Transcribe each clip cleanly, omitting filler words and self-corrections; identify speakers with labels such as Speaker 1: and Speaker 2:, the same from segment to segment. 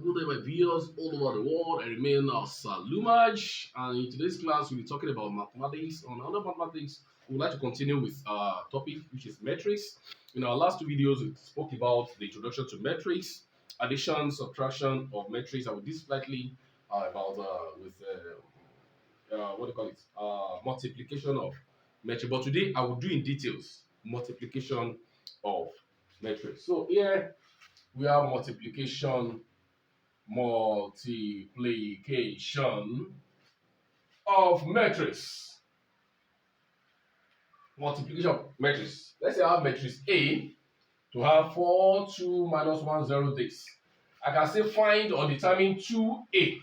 Speaker 1: good day, my viewers all over the world. I remain Lumaj, and in today's class, we'll be talking about mathematics. On other mathematics, we would like to continue with our topic, which is metrics. In our last two videos, we spoke about the introduction to metrics, addition, subtraction of metrics. I will do slightly about with what do you call it, multiplication of metric. But today, I will do in details multiplication of metrics. So here we have multiplication of matrix. Multiplication of matrix. Let's say I have matrix A to have 4, 2, minus 1, 0 this. I can say find or determine 2A.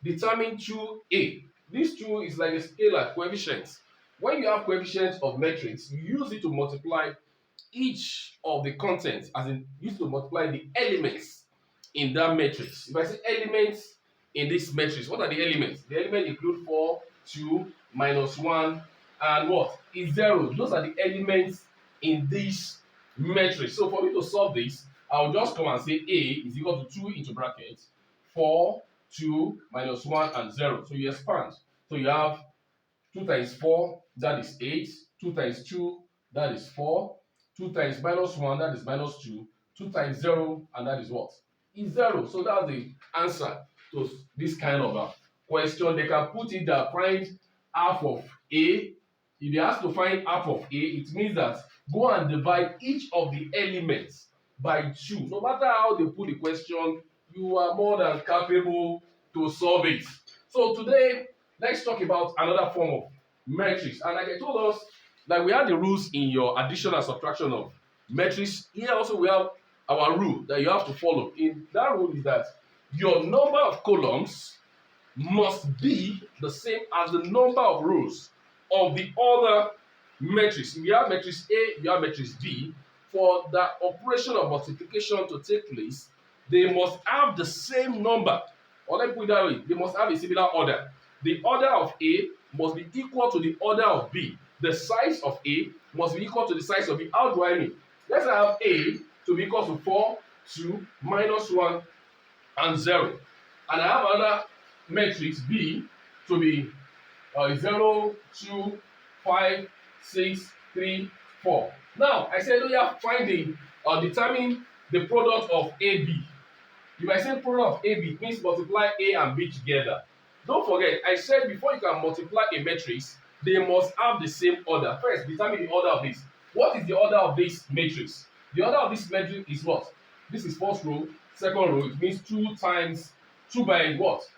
Speaker 1: Determine 2A. This 2 is like a scalar coefficient. When you have coefficients of matrix, you use it to multiply each of the contents, as in use to multiply the elements in that matrix. If I say elements in this matrix, what are the elements? The elements include 4, 2, minus 1, and what? Is 0. Those are the elements in this matrix. So for me to solve this, I'll just come and say A is equal to 2 into brackets, 4, 2, minus 1, and 0. So you expand. So you have 2 times 4, that is 8. 2 times 2, that is 4. 2 times minus 1, that is minus 2. 2 times 0, and that is what? Is 0. So that's the answer to this kind of a question. They can put it that find half of A. If they ask to find half of A, it means that go and divide each of the elements by 2. No matter how they put the question, you are more than capable to solve it. So today, let's talk about another form of matrix. And like I told us, like we have the rules in your addition and subtraction of matrix. Here also we have our rule that you have to follow. In that rule is that your number of columns must be the same as the number of rows of the other matrix. If you have matrix A, you have matrix B. For the operation of multiplication to take place, they must have the same number. Or let me put it that way, they must have a similar order. The order of A must be equal to the order of B. The size of A must be equal to the size of B. How do I mean? Let's say I have A to be equal to 4, 2, minus 1, and 0. And I have another matrix B to be 0, 2, 5, 6, 3, 4. Now, I said, oh yeah, finding or determine the product of AB. If I say product of AB, it means multiply A and B together. Don't forget, I said before you can multiply a matrix, they must have the same order. First, determine the order of this. What is the order of this matrix? The order of this matrix is what? This is first row, second row. It means 2 times 2 by what?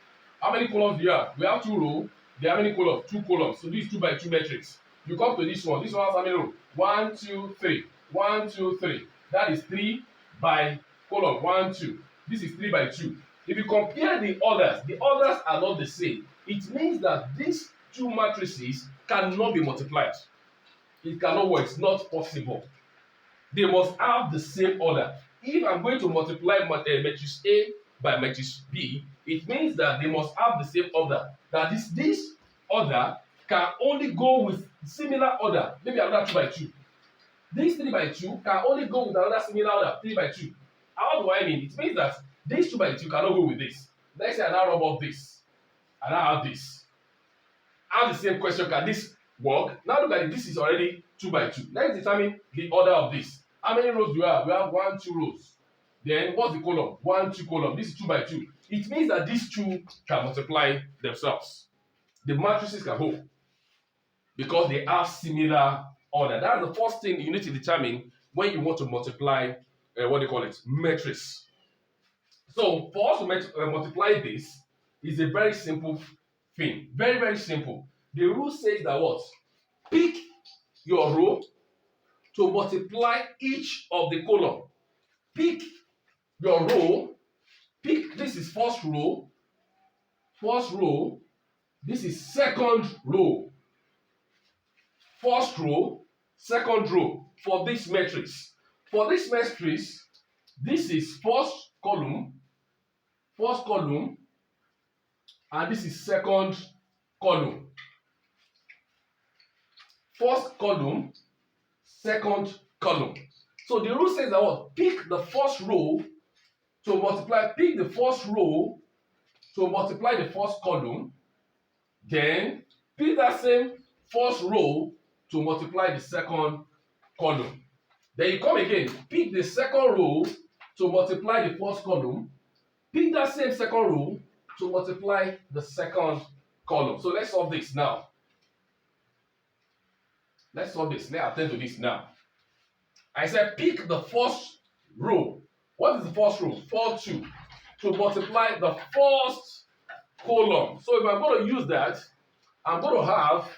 Speaker 1: How many columns do you have? We have 2 rows. There are how many columns? 2 columns. So this is 2 by 2 matrix. You come to this one. This one has how many rows? 1, 2, 3. 1, 2, 3. That is 3 by column 1, 2. This is 3 by 2. If you compare the orders are not the same. It means that these two matrices cannot be multiplied. It cannot work. It's not possible. They must have the same order. If I'm going to multiply matrix A by matrix B, it means that they must have the same order. That is, this order can only go with similar order. Maybe another 2 by 2. This 3 by 2 can only go with another similar order, 3 by 2. How do I mean? It means that this 2 by 2 cannot go with this. Let's say I now rub off this. And I have this. I have the same question, can this work? Now look at it, this is already 2 by 2. Let's determine the order of this. How many rows do you have? We have 1, 2 rows. Then what's the column? 1, 2 column. This is 2 by 2. It means that these two can multiply themselves. The matrices can hold because they have similar order. That's the first thing you need to determine when you want to multiply what they call it, matrix. So for us to multiply this is a very simple thing. Very, very simple. The rule says that what? Pick your row to multiply each of the column. Pick your row. Pick, this is first row. First row. This is second row. First row, second row for this matrix. For this matrix, this is first column, and this is second column. First column, second column. So the rule says that what? Pick the first row to multiply, pick the first row to multiply the first column, then pick that same first row to multiply the second column. Then you come again, pick the second row to multiply the first column, pick that same second row to multiply the second column. So let's solve this now. Let's solve this. Let's attend to this now. I said pick the first row. What is the first row? 4, 2. To multiply the first column. So if I'm going to use that, I'm going to have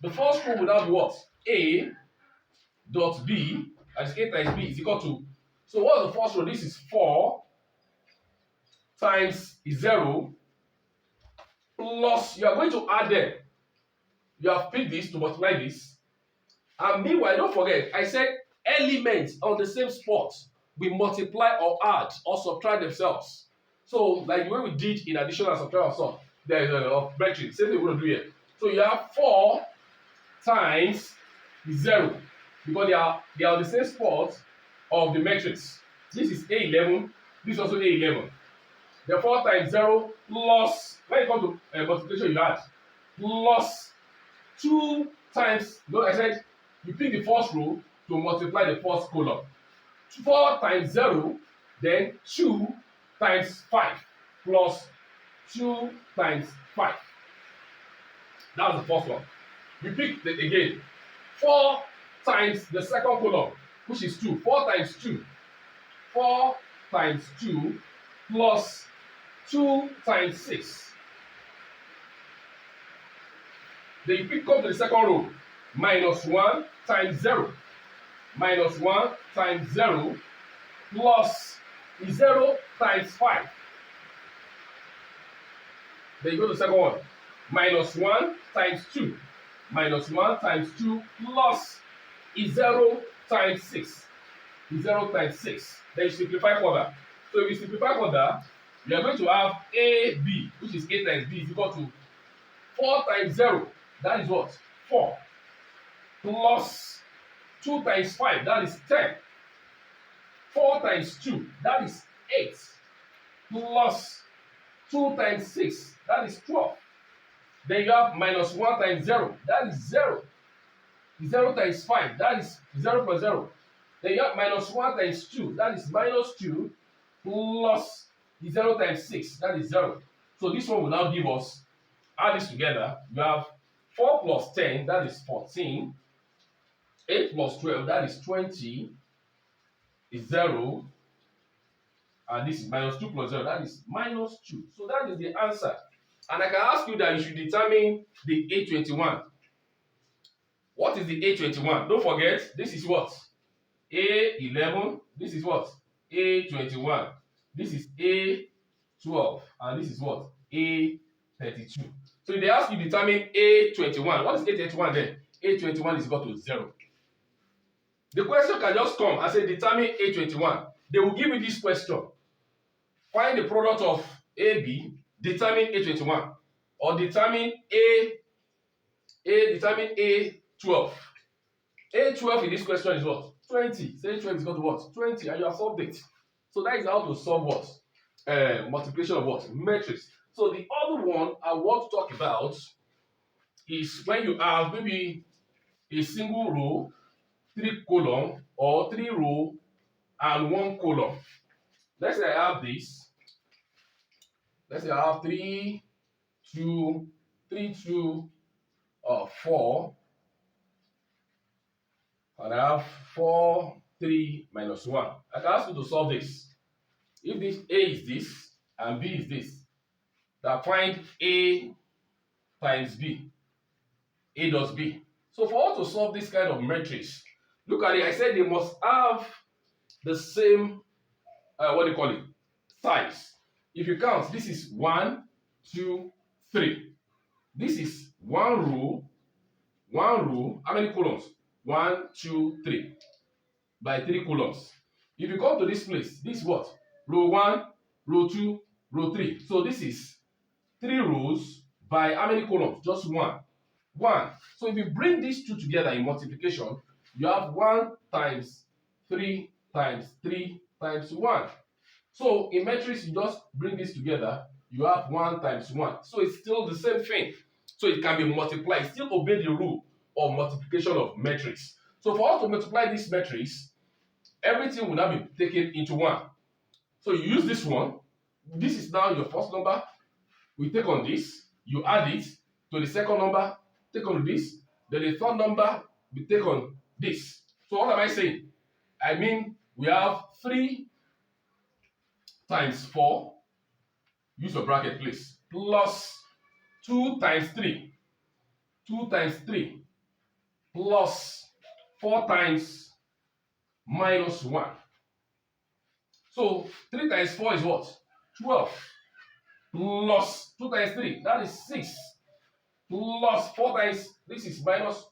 Speaker 1: the first row without what? A dot B, as A times B is equal to. So what's the first row? This is 4 times 0 plus, you are going to add them. You have picked this to multiply this. And meanwhile, don't forget, I said elements on the same spot will multiply or add or subtract themselves. So, like the way we did in addition and subtraction of matrix, same thing we're going to do here. So you have 4 times 0 because they are the same spot of the matrix. This is A11, this is also A11. The 4 times 0 plus, when it comes to multiplication, you add plus 2 times, I said you pick the first row to multiply the first column. 4 times 0, then 2 times 5 plus 2 times 5. That's the first one. You pick again 4 times the second column, which is 2. 4 times 2. 4 times 2 plus 2 times 6. Then you come to the second row. Minus 1 times 0. Minus 1 times 0 plus 0 times 5. Then you go to the second one. Minus 1 times 2. Minus 1 times 2 plus 0 times 6. 0 times 6. Then you simplify further. So if you simplify further, you are going to have AB, which is A times B, is equal to 4 times 0. That is what? 4. Plus 2 times 5, that is 10. 4 times 2, that is 8. Plus 2 times 6, that is 12. Then you have minus 1 times 0, that is 0. 0 times 5, that is 0 plus 0. Then you have minus 1 times 2, that is minus 2, plus 0 times 6, that is 0. So this one will now give us, add this together, you have 4 plus 10, that is 14. 8 plus 12, that is 20, is 0. And this is minus 2 plus 0, that is minus 2. So that is the answer. And I can ask you that you should determine the A21. What is the A21? Don't forget, this is what? A11. This is what? A21. This is A12. And this is what? A32. So if they ask you to determine A21, what is A31 then? A21 is equal to 0. The question can just come and say determine A21. They will give you this question. Find the product of AB, determine A21. Or determine determine A12. A12 in this question is what? 20. Say 12 is equal to what? 20, and you have solved it. So that is how to solve what? Multiplication of what? Matrix. So the other one I want to talk about is when you have maybe a single row, 3 column, or 3 row and 1 column. Let's say I have this. Let's say I have 3, 2, 4, and I have 4, 3 minus 1. I can ask you to solve this. If this A is this and B is this, that find A times B. A does B. So for us to solve this kind of matrix, look at it. I said they must have the same, size. If you count, this is 1, 2, 3. This is one row. How many columns? 1, 2, 3. By 3 columns. If you come to this place, this is what? Row 1, row 2, row 3. So this is 3 rows by how many columns? Just 1. 1. So if you bring these two together in multiplication, you have 1 times 3 times 3 times 1. So in matrix, you just bring this together, you have 1 times 1. So it's still the same thing. So it can be multiplied, still obey the rule of multiplication of matrix. So for us to multiply this matrix, everything will now be taken into 1. So you use this one. This is now your first number. We take on this, you add it to the second number, take on this, then the third number, we take on this. So what am I saying? I mean, we have 3 times 4, use your bracket please, plus 2 times 3, 2 times 3, plus 4 times minus 1. So 3 times 4 is what? 12. Plus 2 times 3, that is 6. Plus 4 times, this is minus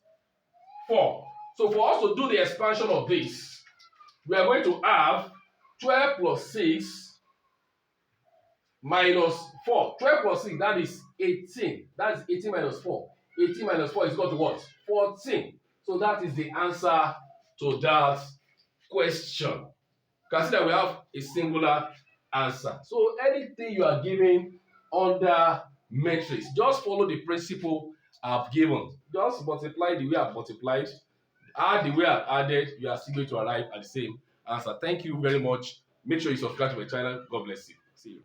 Speaker 1: 4. So for us to do the expansion of this, we are going to have 12 plus 6 minus 4. 12 plus 6, that is 18. That is 18 minus 4. 18 minus 4 is equal to what? 14. So that is the answer to that question. Consider we have a singular answer. So anything you are given under matrix, just follow the principle I've given. Just multiply the way I've multiplied, add the way I've added, you are still going to arrive at the same answer. Thank you very much. Make sure you subscribe to my channel. God bless you. See you.